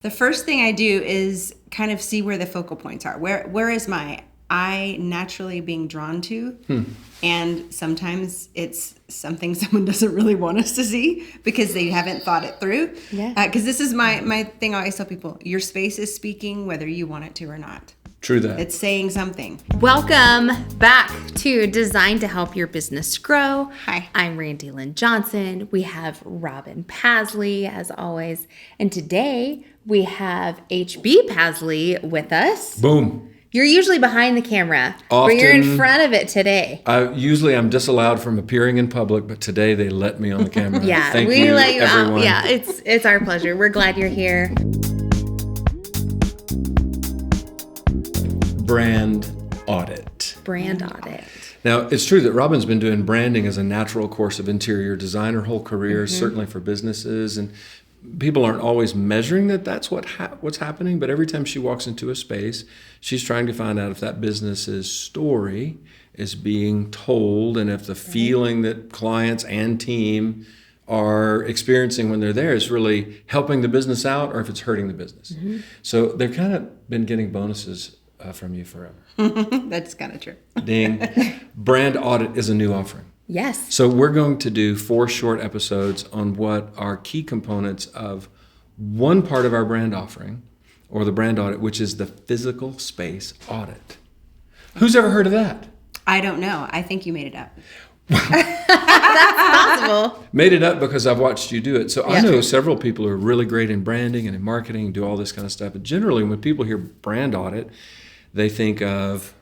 The first thing I do is kind of see where the focal points are. Where is my eye naturally being drawn to? And sometimes it's something someone doesn't really want us to see because they haven't thought it through. Yeah. Because this is my thing I always tell people. Your space is speaking whether you want it to or not. True that. It's saying something. Welcome back to Design to Help Your Business Grow. Hi. I'm Randy Lynn Johnson. We have Robin Pasley, as always. And today we have HB Pasley with us. Boom. You're usually behind the camera, Often, but you're in front of it today. Usually I'm disallowed from appearing in public, but today they let me on the camera. Yeah, Thank we you, let you everyone. out. Yeah, it's our pleasure. We're glad you're here. Brand audit. Brand audit. Now, it's true that Robin's been doing branding as a natural course of interior design her whole career, certainly for businesses. And people aren't always measuring that's what's happening, but every time she walks into a space, she's trying to find out if that business's story is being told and if the feeling that clients and team are experiencing when they're there is really helping the business out or if it's hurting the business. So they've kind of been getting bonuses from you forever. That's kind of true. Ding. Brand audit is a new offering. Yes. So we're going to do 4 short episodes on what are key components of one part of our brand offering or the brand audit, which is the physical space audit. Who's ever heard of that? I don't know. I think you made it up. Possible. Made it up because I've watched you do it. So I Yeah. know several people who are really great in branding and in marketing and do all this kind of stuff. But generally when people hear brand audit, they think of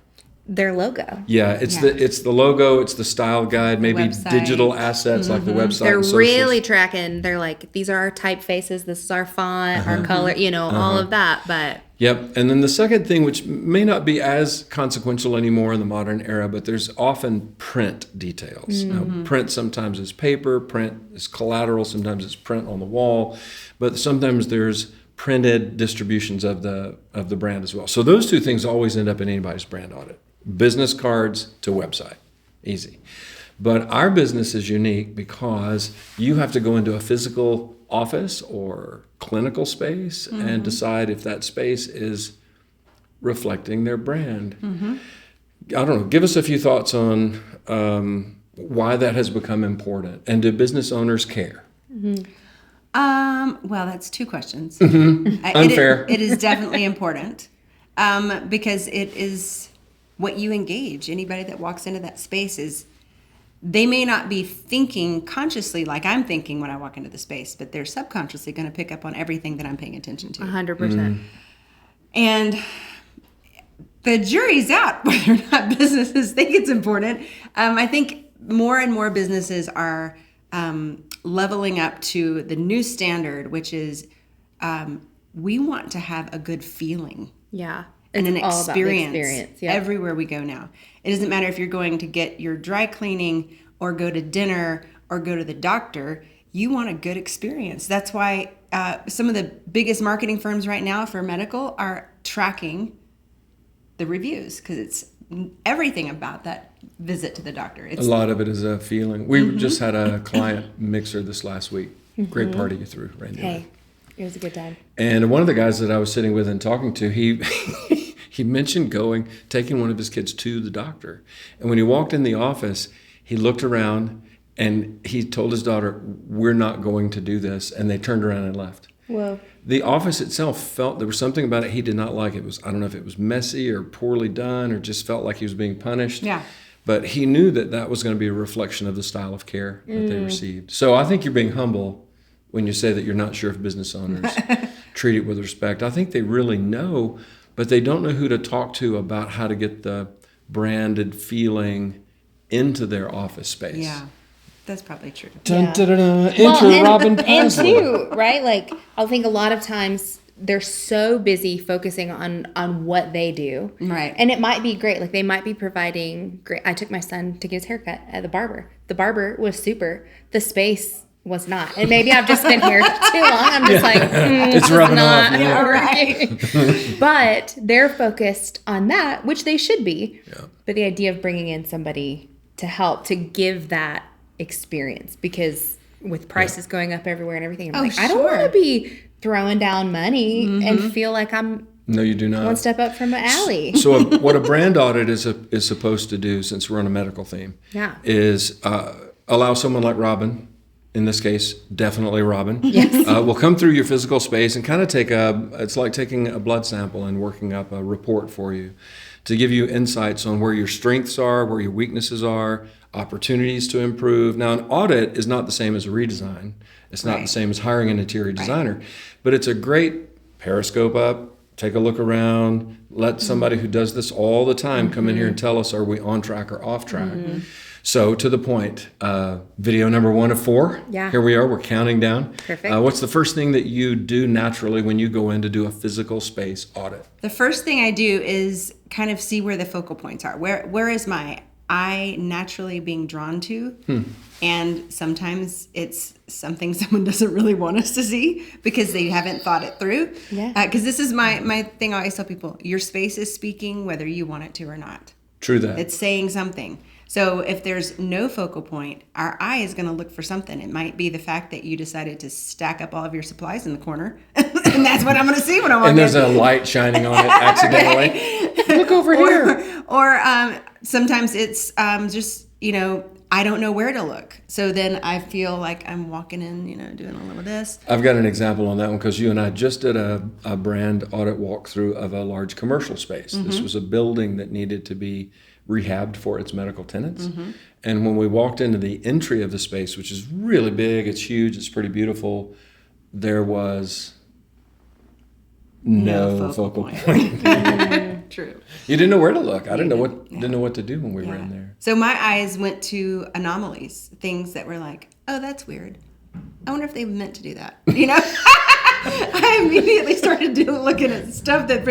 Their logo. it's the logo, it's the style guide, maybe website. digital assets like the website. They're and socials. really tracking. They're like, these are our typefaces, this is our font, our color, all of that. But Yep. And then the second thing, which may not be as consequential anymore in the modern era, but there's often print details. Now, print sometimes is paper, print is collateral, sometimes it's print on the wall, but sometimes there's printed distributions of the brand as well. So those two things always end up in anybody's brand audit. Business cards to website. Easy. But our business is unique because you have to go into a physical office or clinical space and decide if that space is reflecting their brand. I don't know. Give us a few thoughts on why that has become important. And do business owners care? Well, that's 2 questions. Unfair. It is definitely important because it is what you engage. Anybody that walks into that space they may not be thinking consciously like I'm thinking when I walk into the space, but they're subconsciously going to pick up on everything that I'm paying attention to. 100%. And the jury's out whether or not businesses think it's important. I think more and more businesses are leveling up to the new standard, which is we want to have a good feeling Yeah. and an all about the experience Yep. everywhere we go now. It doesn't matter if you're going to get your dry cleaning or go to dinner or go to the doctor. You want a good experience. That's why some of the biggest marketing firms right now for medical are tracking the reviews because it's everything about that visit to the doctor. A lot of it is a feeling. We just had a client mixer this last week. Great party you threw, Randy. Hey, it was a good time. And one of the guys that I was sitting with and talking to, he he mentioned taking one of his kids to the doctor. And when he walked in the office, he looked around and he told his daughter, "We're not going to do this." And they turned around and left. Whoa. The office itself there was something about it he did not like. I don't know if it was messy or poorly done or just felt like he was being punished. Yeah. But he knew that was going to be a reflection of the style of care that they received. So I think you're being humble when you say that you're not sure if business owners treat it with respect. I think they really know, but they don't know who to talk to about how to get the branded feeling into their office space. Yeah, that's probably true. Dun, Yeah. dun, dun, dun. Enter Robin And Pasley. too, right? Like, I think a lot of times they're so busy focusing on what they do. Right. And it might be great. Like, they might be providing great. I took my son to get his haircut at the barber. The barber was super. The space was not. And maybe I've just been here too long. I'm just like, It's rubbing not off. Yeah. right. But they're focused on that, which they should be. Yeah. But the idea of bringing in somebody to help to give that experience, because with prices going up everywhere and everything, I'm like, I don't sure. want to be throwing down money and feel like I'm No, you do not. one step up from an alley. So what a brand audit is supposed to do, since we're on a medical theme, Yeah. is allow someone like Robin, in this case, definitely Robin, will come through your physical space and kind of it's like taking a blood sample and working up a report for you to give you insights on where your strengths are, where your weaknesses are, opportunities to improve. Now, an audit is not the same as a redesign. It's not the same as hiring an interior designer, but it's a great periscope up, take a look around, let somebody who does this all the time come in here and tell us, are we on track or off track? So to the point, video number 1 of 4. Yeah. Here we are, we're counting down. Perfect. What's the first thing that you do naturally when you go in to do a physical space audit? The first thing I do is kind of see where the focal points are. Where is my eye naturally being drawn to? And sometimes it's something someone doesn't really want us to see because they haven't thought it through. Yeah. Because this is my thing I always tell people. Your space is speaking whether you want it to or not. True that. It's saying something. So if there's no focal point, our eye is going to look for something. It might be the fact that you decided to stack up all of your supplies in the corner. And that's what I'm going to see when I walk in. And there's a light shining on it accidentally. Look over here. Or sometimes it's just, I don't know where to look. So then I feel like I'm walking in, doing a little of this. I've got an example on that one because you and I just did a brand audit walkthrough of a large commercial space. This was a building that needed to be rehabbed for its medical tenants. And when we walked into the entry of the space, which is really big, it's huge, it's pretty beautiful, there was no focal point. True. You didn't know where to look. I didn't know what to do when we were in there. So my eyes went to anomalies, things that were like, oh, that's weird. I wonder if they meant to do that. I immediately started looking at stuff that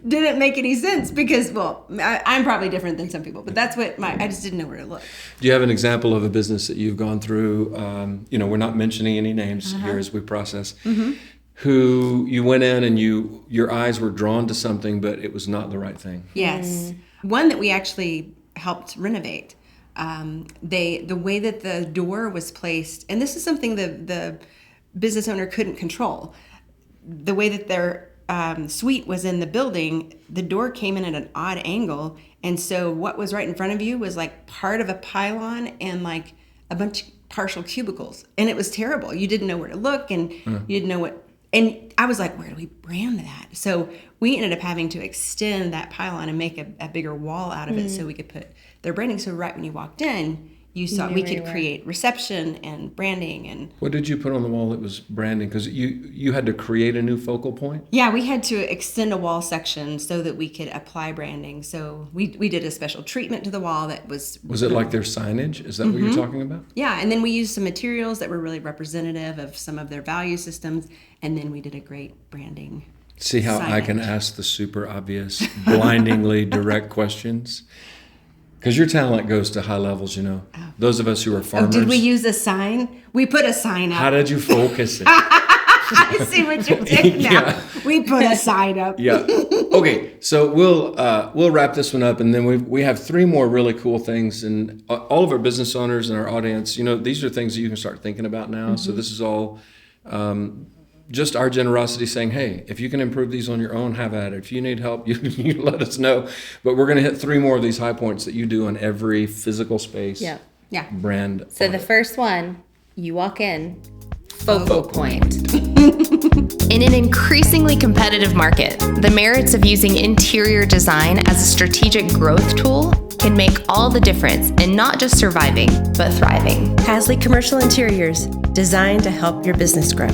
didn't make any sense because, I'm probably different than some people, but that's what I just didn't know where to look. Do you have an example of a business that you've gone through? We're not mentioning any names here as we process. Who you went in and your eyes were drawn to something, but it was not the right thing. Yes. One that we actually helped renovate. The way that the door was placed, and this is something the business owner couldn't control. The way that their suite was in the building, the door came in at an odd angle, and so what was right in front of you was like part of a pylon and like a bunch of partial cubicles, and it was terrible. You didn't know where to look, and you didn't know what. And I was like, where do we brand that? So we ended up having to extend that pylon and make a bigger wall out of it so we could put their branding. So right when you walked in, you saw we could create reception and branding. And what did you put on the wall that was branding? Because you had to create a new focal point? Yeah, we had to extend a wall section so that we could apply branding. So we did a special treatment to the wall that was... Was it like their signage? Is that what you're talking about? Yeah, and then we used some materials that were really representative of some of their value systems, and then we did a great branding. See how I can ask the super obvious, blindingly direct questions? Because your talent goes to high levels, Those of us who are farmers. Did we use a sign? We put a sign up. How did you focus it? I see what you're doing now. Yeah. We put a sign up. Yeah. Okay, so we'll wrap this one up, and then we have 3 more really cool things, and all of our business owners and our audience, these are things that you can start thinking about now. So this is all just our generosity saying, hey, if you can improve these on your own, have at it. If you need help, you let us know. But we're going to hit 3 more of these high points that you do on every physical space brand. So the first one, you walk in, focal point. In an increasingly competitive market, the merits of using interior design as a strategic growth tool can make all the difference in not just surviving, but thriving. Pasley Commercial Interiors, designed to help your business grow.